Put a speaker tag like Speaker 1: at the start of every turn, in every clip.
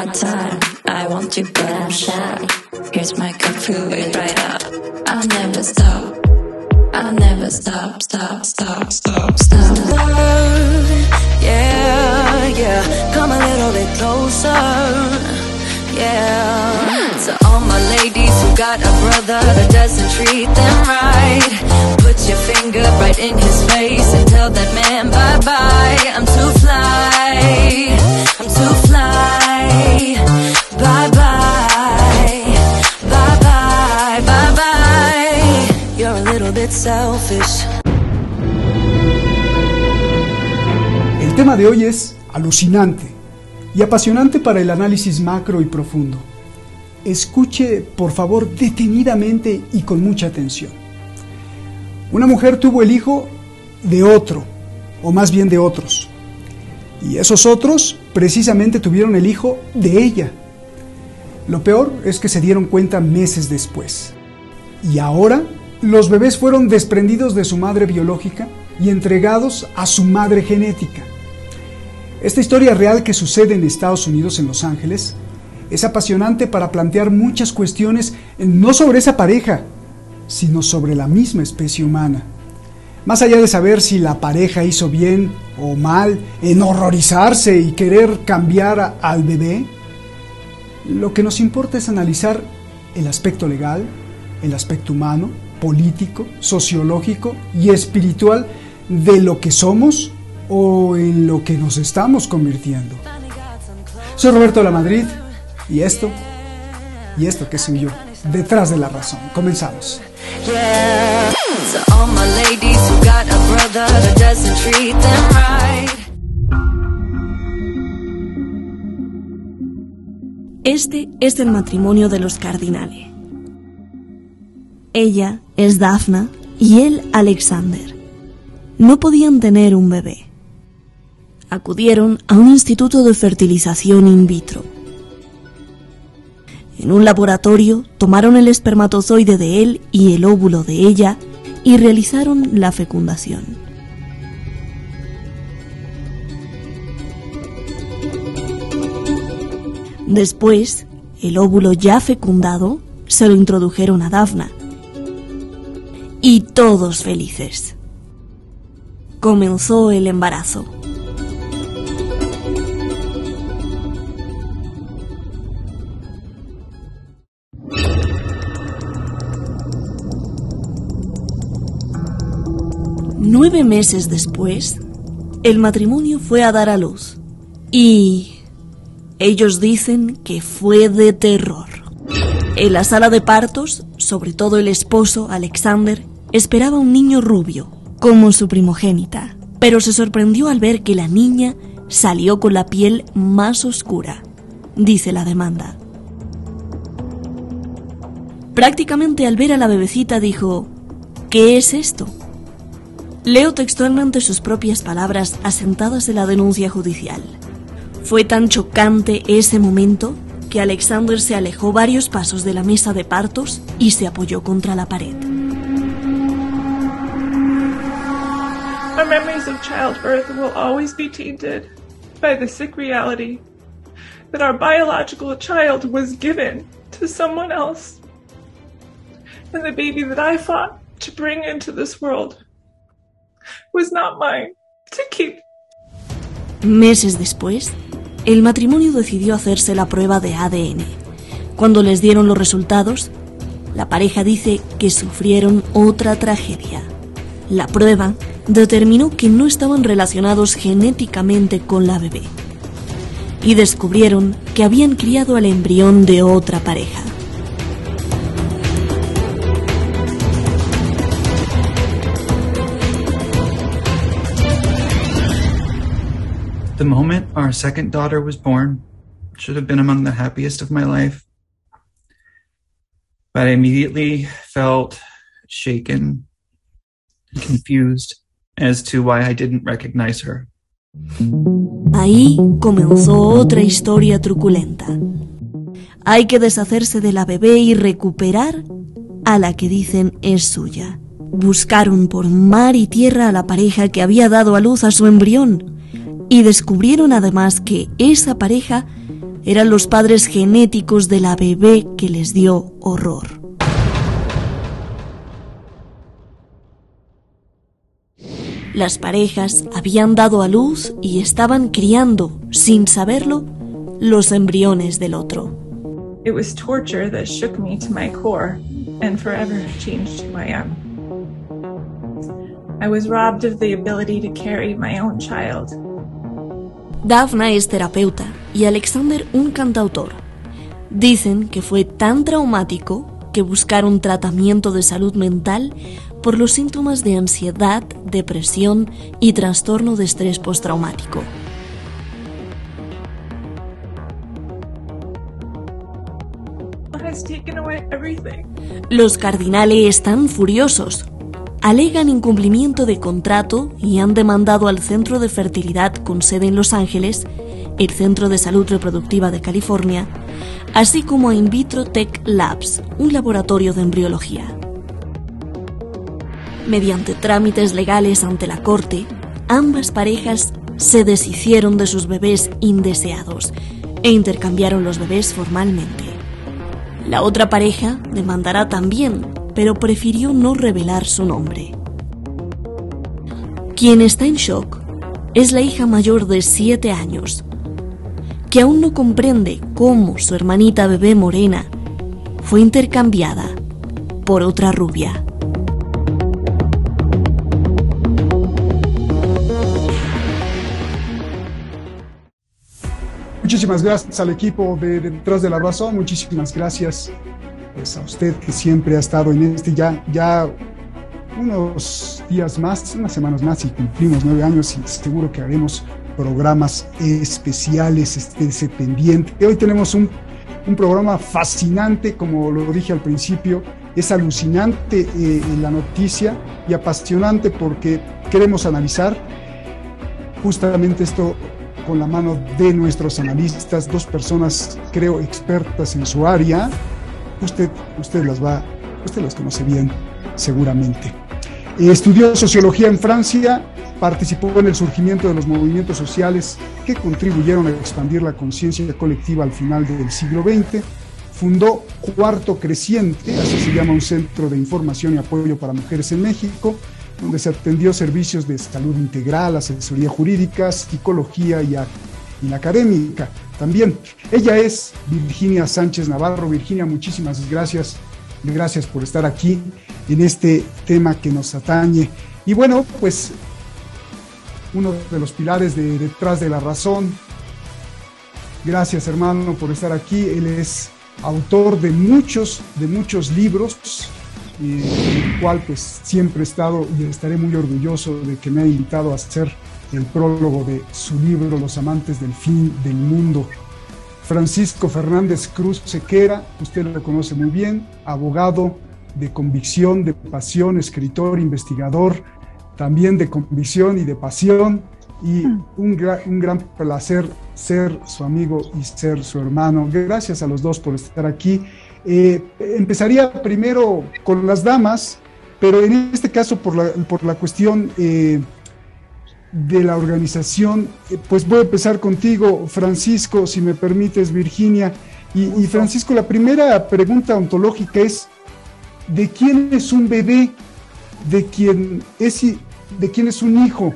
Speaker 1: my time. I want you, but I'm shy. Here's my cup, fill it right up. I'll never stop. I'll never stop, stop, stop, stop, stop.
Speaker 2: Love, yeah, yeah. Come a little bit closer, yeah. To all my ladies who got a brother that doesn't treat them right, put your finger right in his face and tell that man bye-bye. I'm too fly, I'm too fly. Bye-bye, bye-bye, bye-bye. You're a little bit selfish.
Speaker 3: El tema de hoy es alucinante y apasionante para el análisis macro y profundo. Escuche, por favor, detenidamente y con mucha atención. Una mujer tuvo el hijo de otro, o más bien de otros. Y esos otros precisamente tuvieron el hijo de ella. Lo peor es que se dieron cuenta meses después. Y ahora los bebés fueron desprendidos de su madre biológica y entregados a su madre genética. Esta historia real que sucede en Estados Unidos, en Los Ángeles, es apasionante para plantear muchas cuestiones, no sobre esa pareja, sino sobre la misma especie humana. Más allá de saber si la pareja hizo bien o mal en horrorizarse y querer cambiar al bebé, lo que nos importa es analizar el aspecto legal, el aspecto humano, político, sociológico y espiritual de lo que somos o en lo que nos estamos convirtiendo. Soy Roberto Lamadrid y esto que soy yo, Detrás de la Razón. Comenzamos.
Speaker 4: Este es el matrimonio de los Cardinale. Ella es Daphna y él Alexander. No podían tener un bebé. Acudieron a un instituto de fertilización in vitro. En un laboratorio tomaron el espermatozoide de él y el óvulo de ella y realizaron la fecundación. Después, el óvulo ya fecundado se lo introdujeron a Daphna. Y todos felices. Comenzó el embarazo. Nueve meses después, el matrimonio fue a dar a luz. Y ellos dicen que fue de terror. En la sala de partos, sobre todo el esposo, Alexander, esperaba un niño rubio, como su primogénita, pero se sorprendió al ver que la niña salió con la piel más oscura, dice la demanda. Prácticamente al ver a la bebecita dijo: ¿qué es esto? Leo textualmente sus propias palabras asentadas en la denuncia judicial. Fue tan chocante ese momento que Alexander se alejó varios pasos de la mesa de partos y se apoyó contra la pared.
Speaker 5: Our memories of childbirth will always be tainted by the sick reality that our biological child was given to someone else, and the baby that I fought to bring into this world was not mine to keep.
Speaker 4: Meses después, el matrimonio decidió hacerse la prueba de ADN. Cuando les dieron los resultados, la pareja dice que sufrieron otra tragedia. La prueba determinó que no estaban relacionados genéticamente con la bebé y descubrieron que habían criado al embrión de otra pareja.
Speaker 6: The moment our second daughter was born should have been among the happiest of my life. But I immediately felt shaken and confused as to why I didn't recognize her.
Speaker 4: Ahí comenzó otra historia truculenta. Hay que deshacerse de la bebé y recuperar a la que dicen es suya. Buscaron por mar y tierra a la pareja que había dado a luz a su embrión y descubrieron además que esa pareja eran los padres genéticos de la bebé que les dio horror. Las parejas habían dado a luz y estaban criando, sin saberlo, los embriones del otro.
Speaker 5: It was torture that shook me to my core and forever changed who I am. I was robbed of the ability to carry my own child.
Speaker 4: Daphna es terapeuta y Alexander un cantautor. Dicen que fue tan traumático que buscaron tratamiento de salud mental por los síntomas de ansiedad, depresión y trastorno de estrés postraumático.
Speaker 5: Has taken away everything.
Speaker 4: Los cardinales están furiosos. Alegan incumplimiento de contrato y han demandado al Centro de Fertilidad con sede en Los Ángeles, el Centro de Salud Reproductiva de California, así como a In Vitro Tech Labs, un laboratorio de embriología. Mediante trámites legales ante la corte, ambas parejas se deshicieron de sus bebés indeseados e intercambiaron los bebés formalmente. La otra pareja demandará también, pero prefirió no revelar su nombre. Quien está en shock es la hija mayor de 7 años, que aún no comprende cómo su hermanita bebé morena fue intercambiada por otra rubia.
Speaker 3: Muchísimas gracias al equipo de Detrás de la Razón, muchísimas gracias pues, a usted que siempre ha estado en ya unos días más, unas semanas más y cumplimos 9 años y seguro que haremos programas especiales, estése pendiente. Hoy tenemos un programa fascinante, como lo dije al principio, es alucinante la noticia y apasionante porque queremos analizar justamente esto con la mano de nuestros analistas, 2 personas, creo, expertas en su área. Usted las conoce bien, seguramente. Estudió sociología en Francia, participó en el surgimiento de los movimientos sociales que contribuyeron a expandir la conciencia colectiva al final del siglo XX. Fundó Cuarto Creciente, así se llama un centro de información y apoyo para mujeres en México, donde se atendió servicios de salud integral, asesoría jurídica, psicología y académica también. Ella es Virginia Sánchez Navarro. Virginia, muchísimas gracias. Gracias por estar aquí en este tema que nos atañe. Y bueno, pues uno de los pilares de Detrás de la Razón. Gracias, hermano, por estar aquí. Él es autor de muchos libros, el cual pues siempre he estado y estaré muy orgulloso de que me haya invitado a hacer el prólogo de su libro Los amantes del fin del mundo. Francisco Fernández Cruz Sequera, usted lo conoce muy bien, abogado de convicción, de pasión, escritor, investigador, también de convicción y de pasión, y un gran placer ser su amigo y ser su hermano. Gracias a los dos por estar aquí. Empezaría primero con las damas, pero en este caso por la cuestión de la organización, pues voy a empezar contigo, Francisco, si me permites, Virginia. Y Francisco, la primera pregunta ontológica es: ¿de quién es un bebé? ¿De quién es un hijo?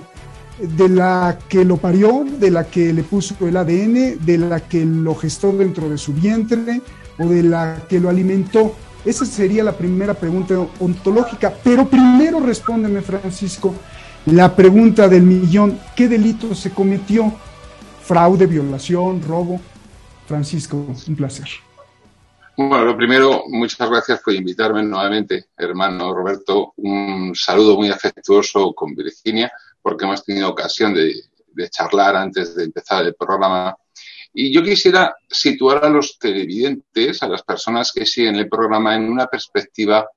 Speaker 3: ¿De la que lo parió? ¿De la que le puso el ADN? ¿De la que lo gestó dentro de su vientre? ¿O de la que lo alimentó? Esa sería la primera pregunta ontológica. Pero primero respóndeme, Francisco, la pregunta del millón: ¿qué delito se cometió? ¿Fraude, violación, robo? Francisco, un placer.
Speaker 7: Bueno, lo primero, muchas gracias por invitarme nuevamente, hermano Roberto. Un saludo muy afectuoso con Virginia, porque hemos tenido ocasión de charlar antes de empezar el programa. Y yo quisiera situar a los televidentes, a las personas que siguen el programa, en una perspectiva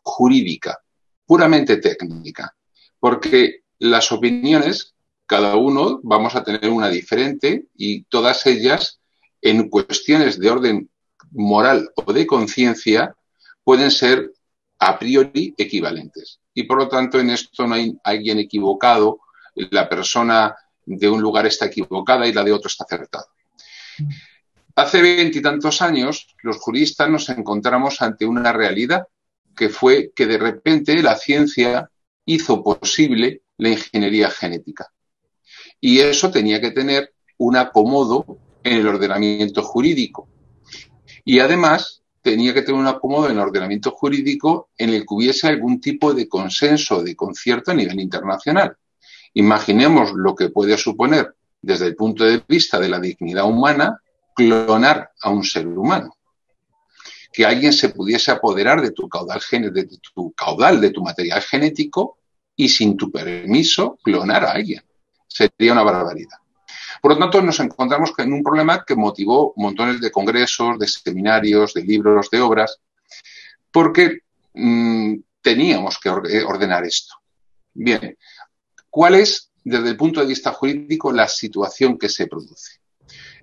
Speaker 7: jurídica, puramente técnica. Porque las opiniones, cada uno vamos a tener una diferente, y todas ellas, en cuestiones de orden moral o de conciencia, pueden ser a priori equivalentes. Y por lo tanto, en esto no hay alguien equivocado, la persona de un lugar está equivocada y la de otro está acertada. Hace 20 y tantos años, los juristas nos encontramos ante una realidad que fue que de repente la ciencia hizo posible la ingeniería genética. Y eso tenía que tener un acomodo en el ordenamiento jurídico. Y además tenía que tener un acomodo en el ordenamiento jurídico en el que hubiese algún tipo de consenso, de concierto a nivel internacional. Imaginemos lo que puede suponer, desde el punto de vista de la dignidad humana, clonar a un ser humano. Que alguien se pudiese apoderar de tu caudal, de tu material genético y sin tu permiso clonar a alguien. Sería una barbaridad. Por lo tanto, nos encontramos en un problema que motivó montones de congresos, de seminarios, de libros, de obras, porque teníamos que ordenar esto. Bien, ¿cuál es, desde el punto de vista jurídico, la situación que se produce?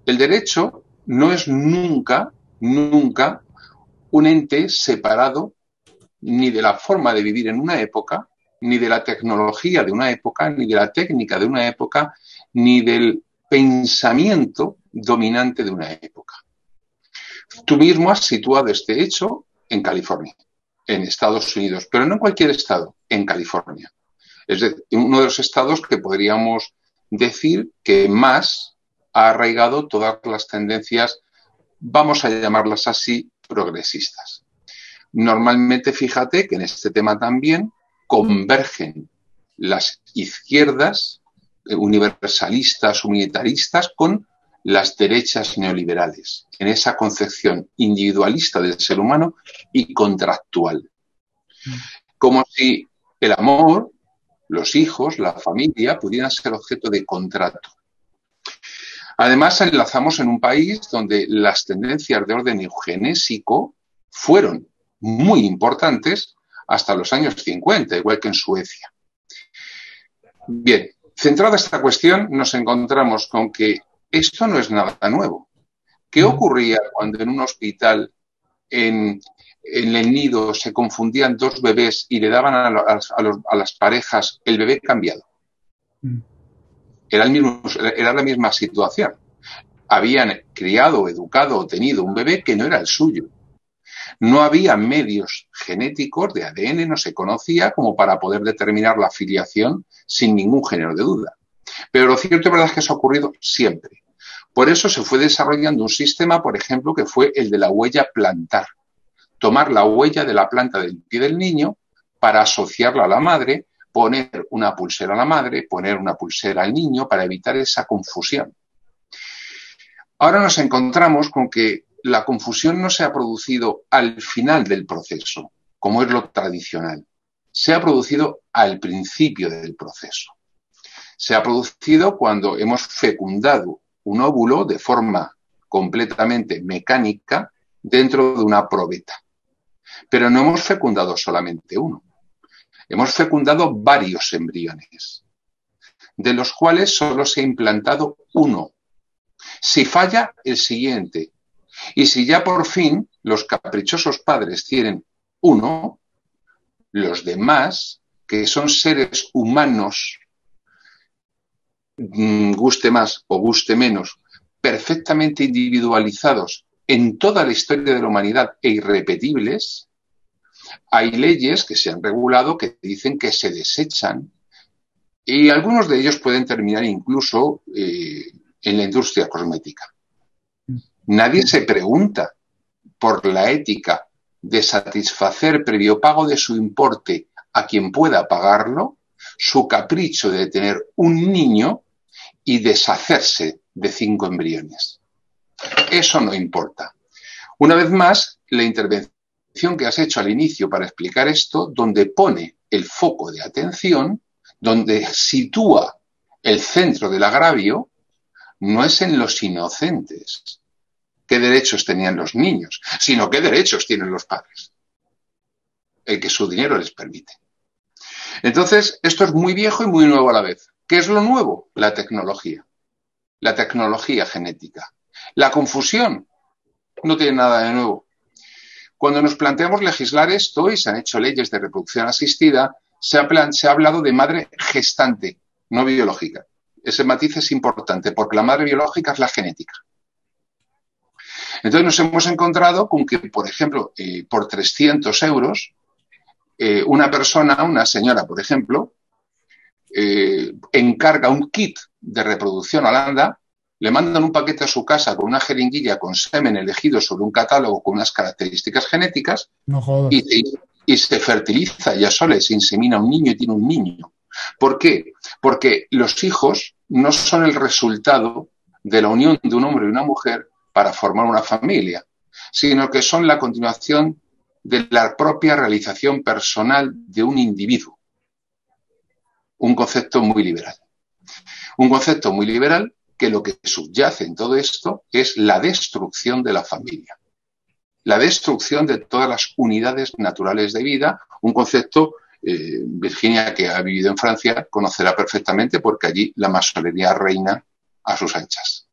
Speaker 7: El derecho no es nunca un ente separado ni de la forma de vivir en una época, ni de la tecnología de una época, ni de la técnica de una época, ni del pensamiento dominante de una época. Tú mismo has situado este hecho en California, en Estados Unidos, pero no en cualquier estado, en California. Es decir, uno de los estados que podríamos decir que más ha arraigado todas las tendencias, vamos a llamarlas así, progresistas. Normalmente, fíjate que en este tema también convergen las izquierdas universalistas, humanitaristas, con las derechas neoliberales, en esa concepción individualista del ser humano y contractual. Como si el amor, los hijos, la familia, pudieran ser objeto de contrato. Además, enlazamos en un país donde las tendencias de orden eugenésico fueron muy importantes hasta los años 50, igual que en Suecia. Bien, centrada esta cuestión, nos encontramos con que esto no es nada nuevo. ¿Qué ocurría cuando en un hospital, en el nido, se confundían dos bebés y le daban a las parejas el bebé cambiado? Era la misma situación. Habían criado, educado o tenido un bebé que no era el suyo. No había medios genéticos de ADN, no se conocía como para poder determinar la filiación sin ningún género de duda. Pero lo cierto y verdad es que eso ha ocurrido siempre. Por eso se fue desarrollando un sistema, por ejemplo, que fue el de la huella plantar. Tomar la huella de la planta del pie del niño para asociarla a la madre, poner una pulsera a la madre, poner una pulsera al niño para evitar esa confusión. Ahora nos encontramos con que la confusión no se ha producido al final del proceso, como es lo tradicional. Se ha producido al principio del proceso. Se ha producido cuando hemos fecundado un óvulo de forma completamente mecánica dentro de una probeta. Pero no hemos fecundado solamente uno. Hemos fecundado varios embriones, de los cuales solo se ha implantado uno. Si falla, el siguiente. Y si ya por fin los caprichosos padres tienen uno, los demás, que son seres humanos, guste más o guste menos, perfectamente individualizados en toda la historia de la humanidad e irrepetibles, hay leyes que se han regulado que dicen que se desechan y algunos de ellos pueden terminar incluso en la industria cosmética. Nadie se pregunta por la ética de satisfacer previo pago de su importe a quien pueda pagarlo, su capricho de tener un niño y deshacerse de 5 embriones. Eso no importa. Una vez más, la intervención que has hecho al inicio para explicar esto, donde pone el foco de atención, donde sitúa el centro del agravio, no es en los inocentes. ¿Qué derechos tenían los niños? Sino qué derechos tienen los padres. El que su dinero les permite. Entonces, esto es muy viejo y muy nuevo a la vez. ¿Qué es lo nuevo? La tecnología genética. La confusión no tiene nada de nuevo. Cuando nos planteamos legislar esto, y se han hecho leyes de reproducción asistida, se ha hablado de madre gestante, no biológica. Ese matiz es importante, porque la madre biológica es la genética. Entonces nos hemos encontrado con que, por ejemplo, por 300 euros, una persona, una señora, por ejemplo, encarga un kit de reproducción Holanda, le mandan un paquete a su casa con una jeringuilla con semen elegido sobre un catálogo con unas características genéticas,
Speaker 3: No jodas.
Speaker 7: y se fertiliza, ya solo se insemina un niño y tiene un niño. ¿Por qué? Porque los hijos no son el resultado de la unión de un hombre y una mujer para formar una familia, sino que son la continuación de la propia realización personal de un individuo. Un concepto muy liberal. Un concepto muy liberal que lo que subyace en todo esto es la destrucción de la familia. La destrucción de todas las unidades naturales de vida, un concepto, Virginia, que ha vivido en Francia, conocerá perfectamente porque allí la masonería reina a sus anchas.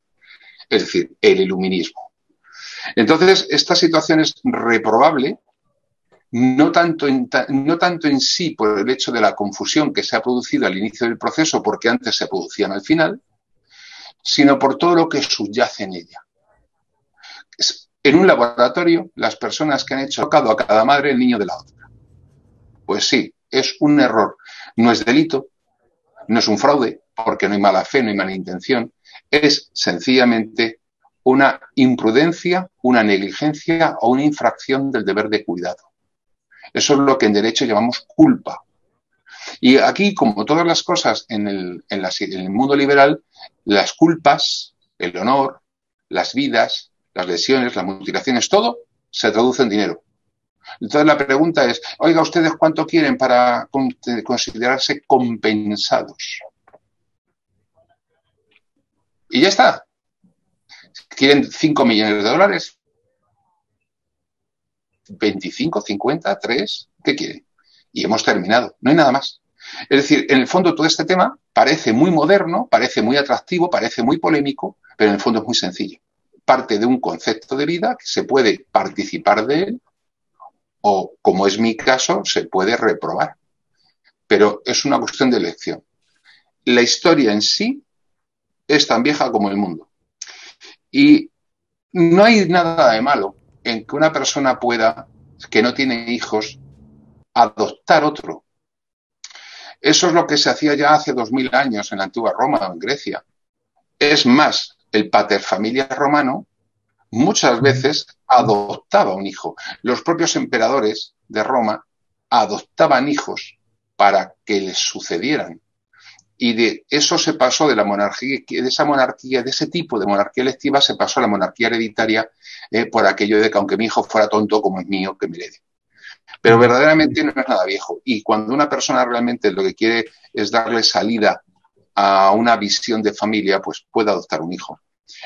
Speaker 7: Es decir, el iluminismo. Entonces, esta situación es reprobable, no tanto en sí por el hecho de la confusión que se ha producido al inicio del proceso, porque antes se producían al final, sino por todo lo que subyace en ella. En un laboratorio, las personas que han hecho tocado a cada madre el niño de la otra. Pues sí, es un error. No es delito, no es un fraude, porque no hay mala fe, no hay mala intención. Es sencillamente una imprudencia, una negligencia o una infracción del deber de cuidado. Eso es lo que en derecho llamamos culpa. Y aquí, como todas las cosas en el mundo liberal, las culpas, el honor, las vidas, las lesiones, las mutilaciones, todo se traduce en dinero. Entonces la pregunta es, oiga, ¿ustedes cuánto quieren para considerarse compensados? Y ya está. ¿Quieren 5 millones de dólares? ¿25, 50, 3? ¿Qué quieren? Y hemos terminado. No hay nada más. Es decir, en el fondo todo este tema parece muy moderno, parece muy atractivo, parece muy polémico, pero en el fondo es muy sencillo. Parte de un concepto de vida que se puede participar de él o, como es mi caso, se puede reprobar. Pero es una cuestión de elección. La historia en sí es tan vieja como el mundo. Y no hay nada de malo en que una persona pueda, que no tiene hijos, adoptar otro. Eso es lo que se hacía ya hace 2000 años en la antigua Roma o en Grecia. Es más, el paterfamilias romano muchas veces adoptaba un hijo. Los propios emperadores de Roma adoptaban hijos para que les sucedieran. Y de eso se pasó de la monarquía, de esa monarquía, de ese tipo de monarquía electiva, se pasó a la monarquía hereditaria por aquello de que aunque mi hijo fuera tonto como es mío, que me herede. Pero verdaderamente no es nada viejo. Y cuando una persona realmente lo que quiere es darle salida a una visión de familia, pues puede adoptar un hijo.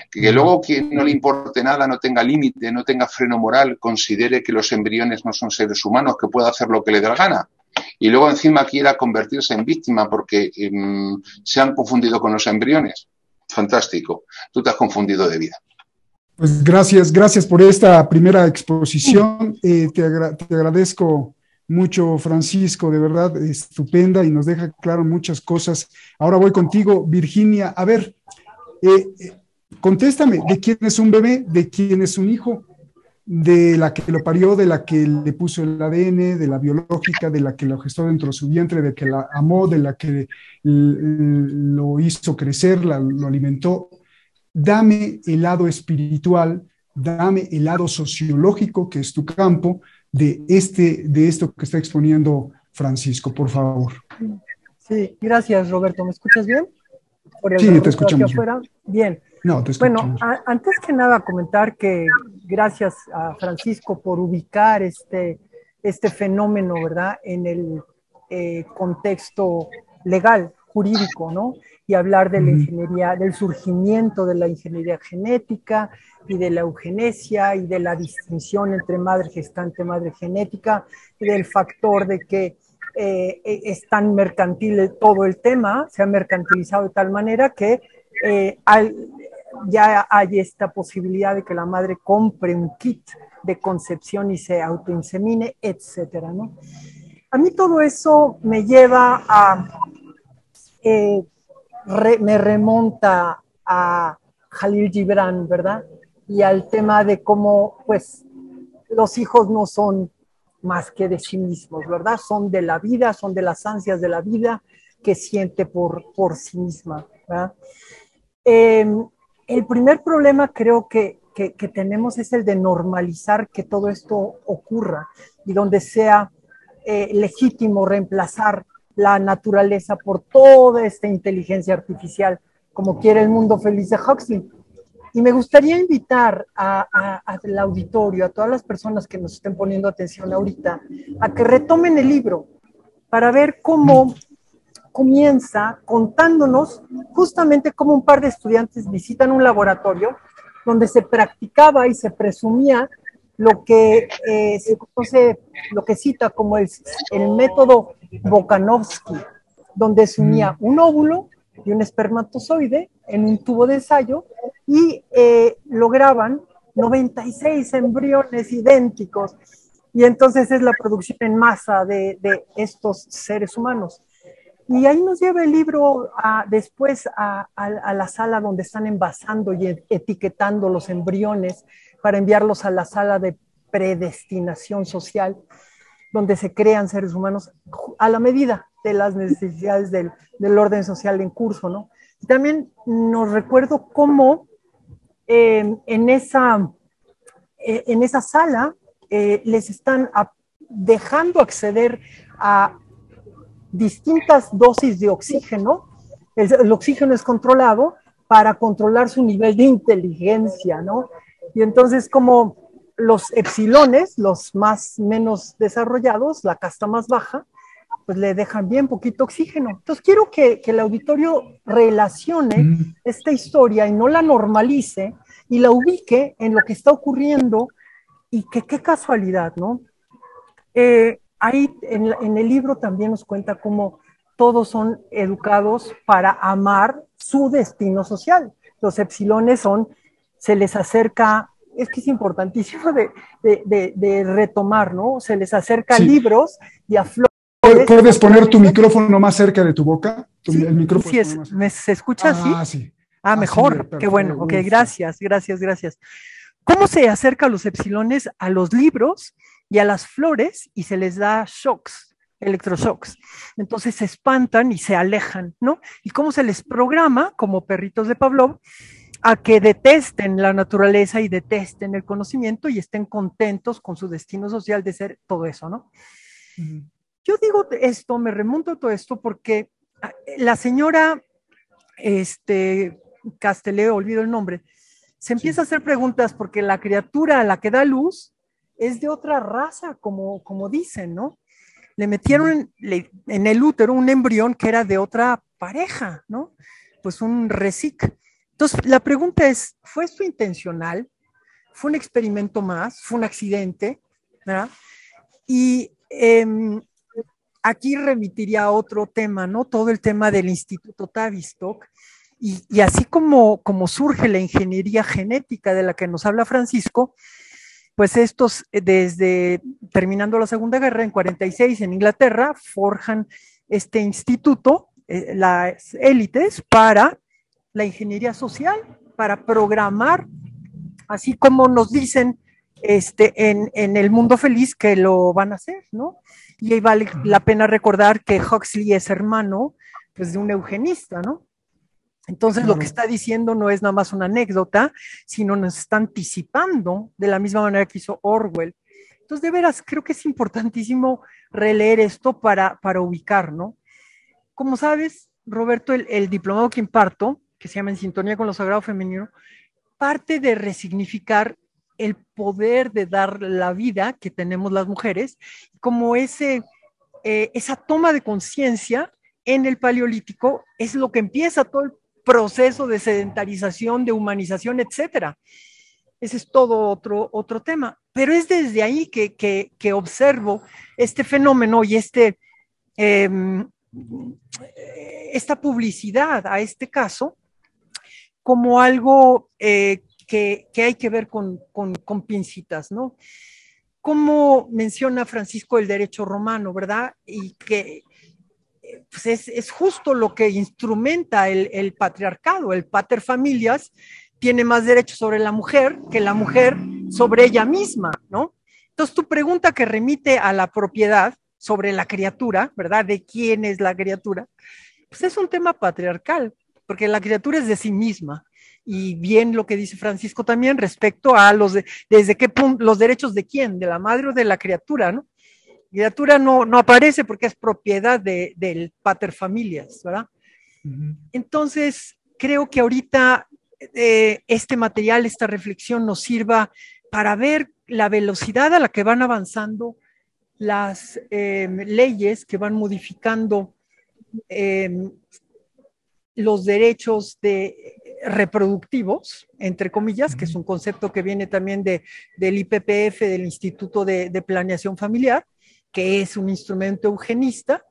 Speaker 7: Que luego quien no le importe nada, no tenga límite, no tenga freno moral, considere que los embriones no son seres humanos, que pueda hacer lo que le dé la gana. Y luego encima quiera convertirse en víctima porque se han confundido con los embriones. Fantástico. Tú te has confundido de vida.
Speaker 3: Pues gracias por esta primera exposición. Te agradezco mucho, Francisco, de verdad, estupenda y nos deja claro muchas cosas. Ahora voy contigo, Virginia. A ver, contéstame, ¿de quién es un bebé? ¿De quién es un hijo? ¿De la que lo parió, de la que le puso el ADN, de la biológica, de la que lo gestó dentro de su vientre, de que la amó, de la que lo hizo crecer, lo alimentó? Dame el lado espiritual, dame el lado sociológico, que es tu campo, de esto que está exponiendo Francisco, por favor.
Speaker 8: Sí, gracias, Roberto. ¿Me escuchas bien?
Speaker 3: Sí, te escuchamos
Speaker 8: bien.
Speaker 3: No, te escuchamos.
Speaker 8: Bueno, antes que nada comentar que gracias a Francisco por ubicar este fenómeno, ¿verdad?, en el contexto legal, jurídico, ¿no? Y hablar de la ingeniería, del surgimiento de la ingeniería genética y de la eugenesia y de la distinción entre madre gestante, madre genética y del factor de que es tan mercantil todo el tema, se ha mercantilizado de tal manera que ya hay esta posibilidad de que la madre compre un kit de concepción y se autoinsemine, etcétera, ¿no? A mí todo eso me lleva a... me remonta a Jalil Gibran, ¿verdad? y al tema de cómo, pues, los hijos no son más que de sí mismos, ¿verdad? Son de la vida, son de las ansias de la vida que siente por sí misma, ¿verdad? El primer problema creo que tenemos es el de normalizar que todo esto ocurra y donde sea legítimo reemplazar la naturaleza por toda esta inteligencia artificial, como quiere el mundo feliz de Huxley. Y me gustaría invitar al auditorio, a todas las personas que nos estén poniendo atención ahorita, a que retomen el libro para ver cómo comienza contándonos justamente cómo un par de estudiantes visitan un laboratorio donde se practicaba y se presumía lo que se conoce, lo que cita como el método Bokanovsky, donde se unía un óvulo y un espermatozoide en un tubo de ensayo y lograban 96 embriones idénticos. Y entonces es la producción en masa de estos seres humanos. Y ahí nos lleva el libro después a la sala donde están envasando y etiquetando los embriones para enviarlos a la sala de predestinación social, donde se crean seres humanos a la medida de las necesidades del orden social en curso, ¿no? Y también nos recuerdo cómo en esa sala les están dejando acceder a distintas dosis de oxígeno. El oxígeno es controlado para controlar su nivel de inteligencia, ¿no? Y entonces como los epsilones, los menos desarrollados, la casta más baja, pues le dejan bien poquito oxígeno. Entonces quiero que el auditorio relacione esta historia y no la normalice y la ubique en lo que está ocurriendo y que qué casualidad, ¿no? Ahí en el libro también nos cuenta cómo todos son educados para amar su destino social. Los epsilones se les acerca, es que es importantísimo de retomar, ¿no? Se les acerca libros y a flores.
Speaker 3: ¿Puedes poner tu micrófono más cerca de tu boca?
Speaker 8: Sí,
Speaker 3: el micrófono
Speaker 8: sí ¿se escucha así?
Speaker 3: Sí.
Speaker 8: Mejor, qué bueno. Ok, gracias. ¿Cómo se acerca a los epsilones a los libros y a las flores y se les da shocks, electroshocks? Entonces se espantan y se alejan, ¿no? Y cómo se les programa, como perritos de Pavlov, a que detesten la naturaleza y detesten el conocimiento y estén contentos con su destino social de ser todo eso, ¿no? Yo digo esto, me remonto a todo esto porque la señora Casteleo, olvido el nombre, se empieza a hacer preguntas porque la criatura a la que da luz es de otra raza, como dicen, ¿no? Le metieron en el útero un embrión que era de otra pareja, ¿no? Pues un resic. Entonces, la pregunta es, ¿fue esto intencional? ¿Fue un experimento más? ¿Fue un accidente? ¿Verdad? Y aquí remitiría a otro tema, ¿no? Todo el tema del Instituto Tavistock. Y así como surge la ingeniería genética de la que nos habla Francisco, pues estos, desde terminando la Segunda Guerra, en 46 en Inglaterra, forjan este instituto, las élites, para la ingeniería social, para programar, así como nos dicen en el mundo feliz que lo van a hacer, ¿no? Y ahí vale la pena recordar que Huxley es hermano, pues, de un eugenista, ¿no? Entonces lo que está diciendo no es nada más una anécdota, sino nos está anticipando de la misma manera que hizo Orwell. Entonces, de veras, creo que es importantísimo releer esto para ubicar, ¿no? Como sabes, Roberto, el diplomado que imparto, que se llama En Sintonía con lo Sagrado Femenino, parte de resignificar el poder de dar la vida que tenemos las mujeres, como esa toma de conciencia en el Paleolítico es lo que empieza todo el proceso de sedentarización, de humanización, etcétera. Ese es todo otro tema. Pero es desde ahí que observo este fenómeno y esta publicidad a este caso como algo que hay que ver con pincitas, ¿no? Como menciona Francisco el derecho romano, ¿verdad? Y que pues es justo lo que instrumenta el patriarcado, el pater familias, tiene más derechos sobre la mujer que la mujer sobre ella misma, ¿no? Entonces, tu pregunta que remite a la propiedad sobre la criatura, ¿verdad? ¿De quién es la criatura? Pues es un tema patriarcal, porque la criatura es de sí misma. Y bien lo que dice Francisco también respecto a desde qué punto, los derechos de quién, de la madre o de la criatura, ¿no? Criatura no aparece porque es propiedad del paterfamilias, ¿verdad? Entonces, creo que ahorita este material, esta reflexión nos sirva para ver la velocidad a la que van avanzando las leyes que van modificando los derechos reproductivos, entre comillas, que es un concepto que viene también del IPPF, del Instituto de Planeación Familiar, que es un instrumento eugenista,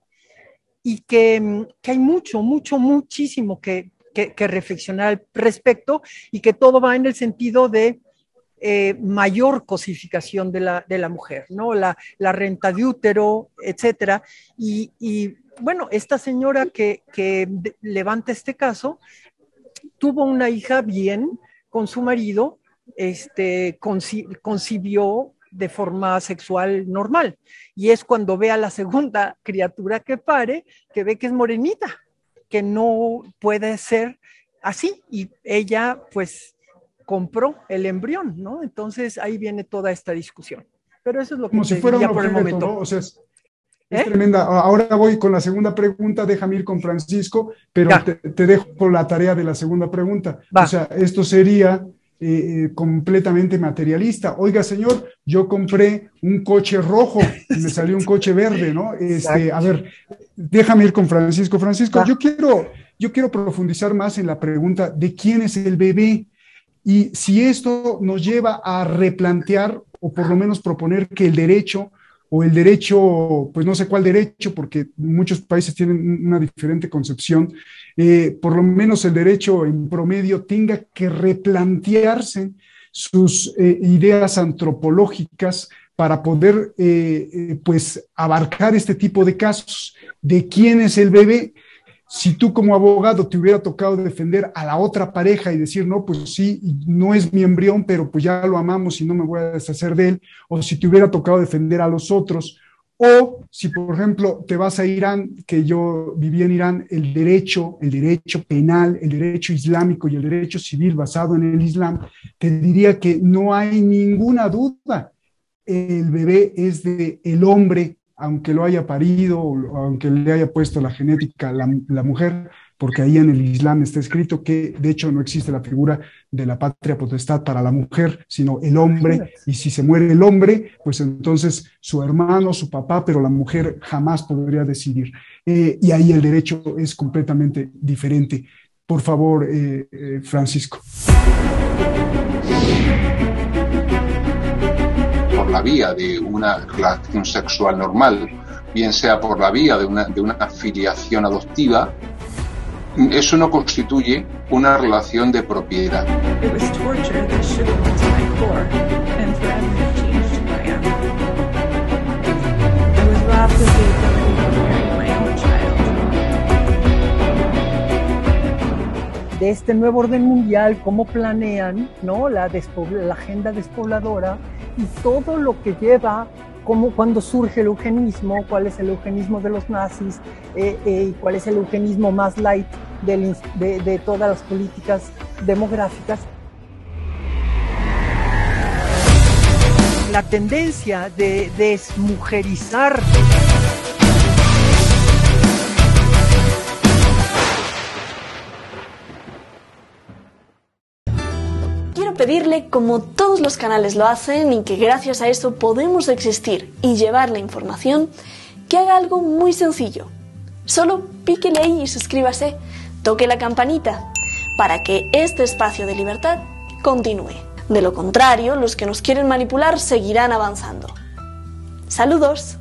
Speaker 8: y que hay muchísimo que reflexionar al respecto, y que todo va en el sentido de mayor cosificación de la mujer, ¿no? La renta de útero, etcétera. Y bueno, esta señora que levanta este caso tuvo una hija bien con su marido, concibió de forma sexual normal, y es cuando ve a la segunda criatura que pare, que ve que es morenita, que no puede ser así, y ella pues compró el embrión, ¿no? Entonces ahí viene toda esta discusión. Pero eso es lo que
Speaker 3: como si fuera un
Speaker 8: por el
Speaker 3: objeto,
Speaker 8: momento.
Speaker 3: ¿no? O sea, es tremenda. Ahora voy con la segunda pregunta, déjame ir con Francisco, pero te dejo por la tarea de la segunda pregunta.
Speaker 8: Va.
Speaker 3: O sea, esto sería completamente materialista. Oiga, señor, yo compré un coche rojo y me salió un coche verde, ¿no? A ver, déjame ir con Francisco. Francisco, yo quiero profundizar más en la pregunta de quién es el bebé, y si esto nos lleva a replantear o por lo menos proponer que el derecho, pues no sé cuál derecho, porque muchos países tienen una diferente concepción, por lo menos el derecho en promedio tenga que replantearse sus ideas antropológicas para poder pues abarcar este tipo de casos. ¿De quién es el bebé? Si tú como abogado te hubiera tocado defender a la otra pareja y decir, no, pues sí, no es mi embrión, pero pues ya lo amamos y no me voy a deshacer de él, o si te hubiera tocado defender a los otros, o si, por ejemplo, te vas a Irán, que yo viví en Irán, el derecho penal, el derecho islámico y el derecho civil basado en el Islam, te diría que no hay ninguna duda, el bebé es del hombre, aunque lo haya parido o aunque le haya puesto la genética la mujer, porque ahí en el Islam está escrito que de hecho no existe la figura de la patria potestad para la mujer, sino el hombre, y si se muere el hombre, pues entonces su hermano, su papá, pero la mujer jamás podría decidir. Y ahí el derecho es completamente diferente. Por favor, Francisco.
Speaker 7: Por la vía de una relación sexual normal, bien sea por la vía de una filiación adoptiva, eso no constituye una relación de propiedad.
Speaker 5: It was torture that shook me to my core and threatened to change who I am. I was robbed of the ability to marry my own child.
Speaker 8: De este nuevo orden mundial, cómo planean, ¿no? la agenda despobladora y todo lo que lleva, como cuando surge el eugenismo, cuál es el eugenismo de los nazis, y cuál es el eugenismo más light de todas las políticas demográficas. La tendencia de desmujerizar
Speaker 4: pedirle, como todos los canales lo hacen y que gracias a eso podemos existir y llevar la información, que haga algo muy sencillo. Solo píquele ahí y suscríbase, toque la campanita, para que este espacio de libertad continúe. De lo contrario, los que nos quieren manipular seguirán avanzando. ¡Saludos!